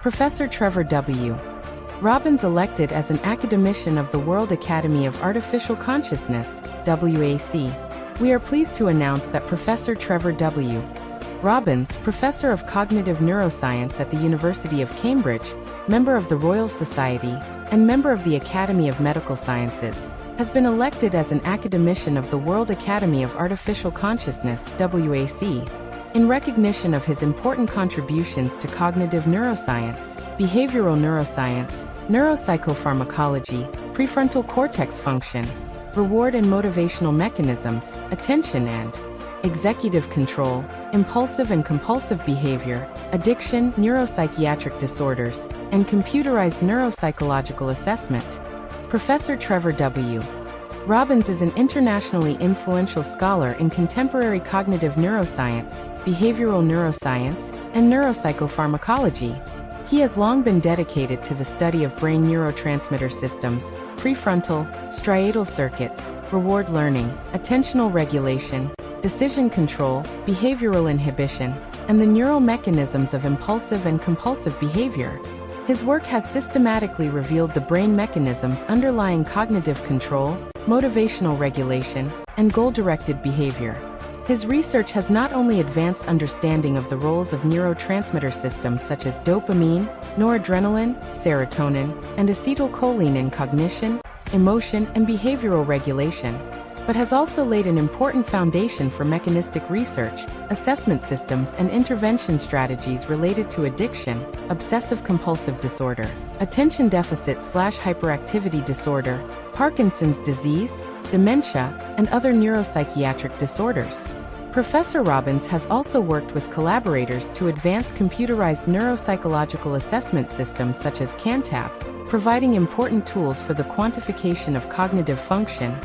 Professor Trevor W. Robbins elected as an Academician of the World Academy of Artificial Consciousness, WAC. We are pleased to announce that Professor Trevor W. Robbins, Professor of Cognitive Neuroscience at the University of Cambridge, member of the Royal Society, and member of the Academy of Medical Sciences, has been elected as an Academician of the World Academy of Artificial Consciousness, WAC, in recognition of his important contributions to cognitive neuroscience, behavioral neuroscience, neuropsychopharmacology, prefrontal cortex function, reward and motivational mechanisms, attention and executive control, impulsive and compulsive behavior, addiction, neuropsychiatric disorders, and computerized neuropsychological assessment. Professor Trevor W. Robbins is an internationally influential scholar in contemporary cognitive neuroscience, behavioral neuroscience, and neuropsychopharmacology. He has long been dedicated to the study of brain neurotransmitter systems, prefrontal, striatal circuits, reward learning, attentional regulation, decision control, behavioral inhibition, and the neural mechanisms of impulsive and compulsive behavior. His work has systematically revealed the brain mechanisms underlying cognitive control, motivational regulation, and goal-directed behavior. His research has not only advanced understanding of the roles of neurotransmitter systems such as dopamine, noradrenaline, serotonin, and acetylcholine in cognition, emotion, and behavioral regulation, but has also laid an important foundation for mechanistic research, assessment systems, and intervention strategies related to addiction, obsessive-compulsive disorder, attention deficit/hyperactivity disorder, Parkinson's disease, dementia, and other neuropsychiatric disorders. Professor Robbins has also worked with collaborators to advance computerized neuropsychological assessment systems such as CANTAB, providing important tools for the quantification of cognitive function,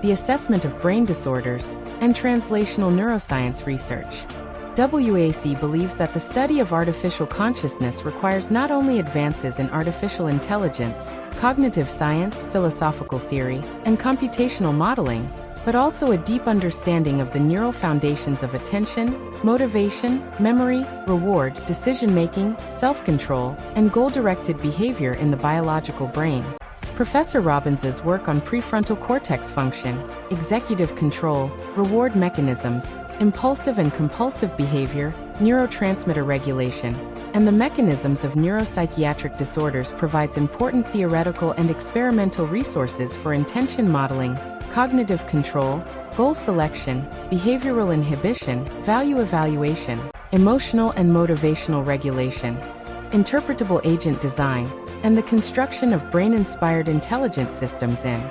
the assessment of brain disorders, and translational neuroscience research. WAC believes that the study of artificial consciousness requires not only advances in artificial intelligence, cognitive science, philosophical theory, and computational modeling, but also a deep understanding of the neural foundations of attention, motivation, memory, reward, decision-making, self-control, and goal-directed behavior in the biological brain. Professor Robbins's work on prefrontal cortex function, executive control, reward mechanisms, impulsive and compulsive behavior, neurotransmitter regulation, and the mechanisms of neuropsychiatric disorders provides important theoretical and experimental resources for intention modeling, cognitive control, goal selection, behavioral inhibition, value evaluation, emotional and motivational regulation, interpretable agent design, and the construction of brain-inspired intelligent systems in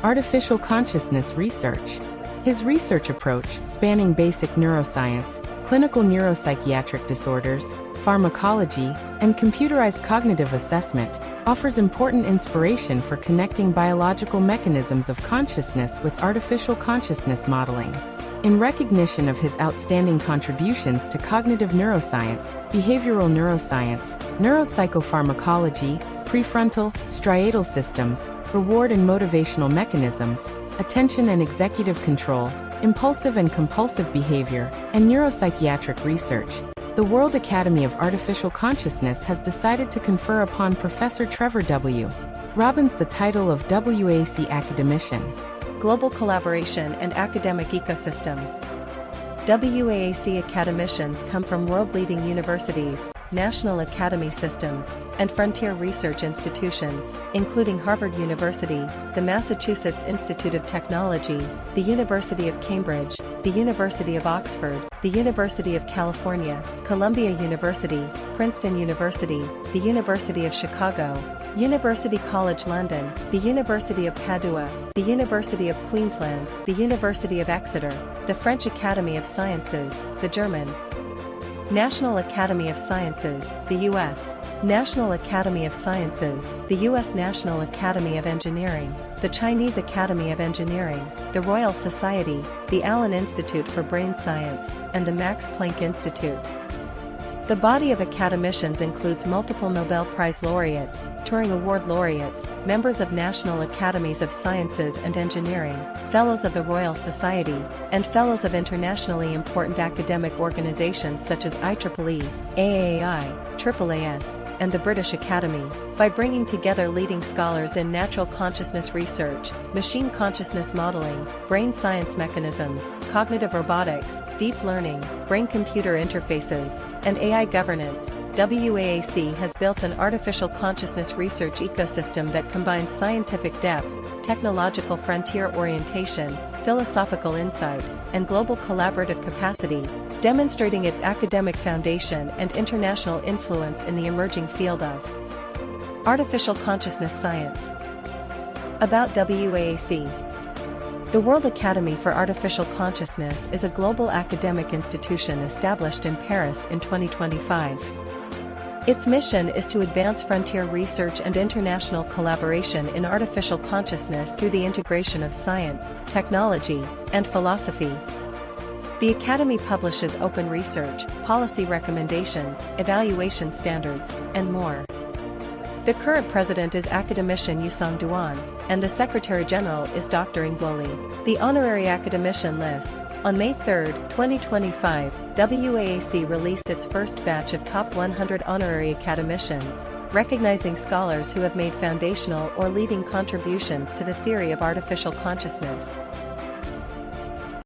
artificial consciousness research. His research approach, spanning basic neuroscience, clinical neuropsychiatric disorders, pharmacology, and computerized cognitive assessment, offers important inspiration for connecting biological mechanisms of consciousness with artificial consciousness modeling. In recognition of his outstanding contributions to cognitive neuroscience, behavioral neuroscience, neuropsychopharmacology, prefrontal, striatal systems, reward and motivational mechanisms, attention and executive control, impulsive and compulsive behavior, and neuropsychiatric research, the World Academy of Artificial Consciousness has decided to confer upon Professor Trevor W. Robbins the title of WAC Academician. Global collaboration and academic ecosystem. WAC academicians come from world-leading universities, national academy systems, and frontier research institutions, including Harvard University, the Massachusetts Institute of Technology, the University of Cambridge, the University of Oxford, the University of California, Columbia University, Princeton University, the University of Chicago, University College London, the University of Padua, the University of Queensland, the University of Exeter, the French Academy of Sciences, the German National Academy of Sciences, the U.S. National Academy of Sciences, the U.S. National Academy of Engineering, the Chinese Academy of Engineering, the Royal Society, the Allen Institute for Brain Science, and the Max Planck Institute. The body of academicians includes multiple Nobel Prize laureates, Turing Award laureates, members of National Academies of Sciences and Engineering, Fellows of the Royal Society, and Fellows of internationally important academic organizations such as IEEE, AAI, AAAS, and the British Academy. By bringing together leading scholars in natural consciousness research, machine consciousness modeling, brain science mechanisms, cognitive robotics, deep learning, brain-computer interfaces, and AI governance, WAAC has built an artificial consciousness research ecosystem that combines scientific depth, technological frontier orientation, philosophical insight, and global collaborative capacity, demonstrating its academic foundation and international influence in the emerging field of artificial consciousness science. About WAAC. The World Academy for Artificial Consciousness is a global academic institution established in Paris in 2025. Its mission is to advance frontier research and international collaboration in artificial consciousness through the integration of science, technology, and philosophy. The Academy publishes open research, policy recommendations, evaluation standards, and more. The current president is Academician Yusong Duan, and the Secretary General is Dr. Ngwoli. The honorary Academician list. On May 3, 2025, WAAC released its first batch of top 100 honorary academicians, recognizing scholars who have made foundational or leading contributions to the theory of artificial consciousness.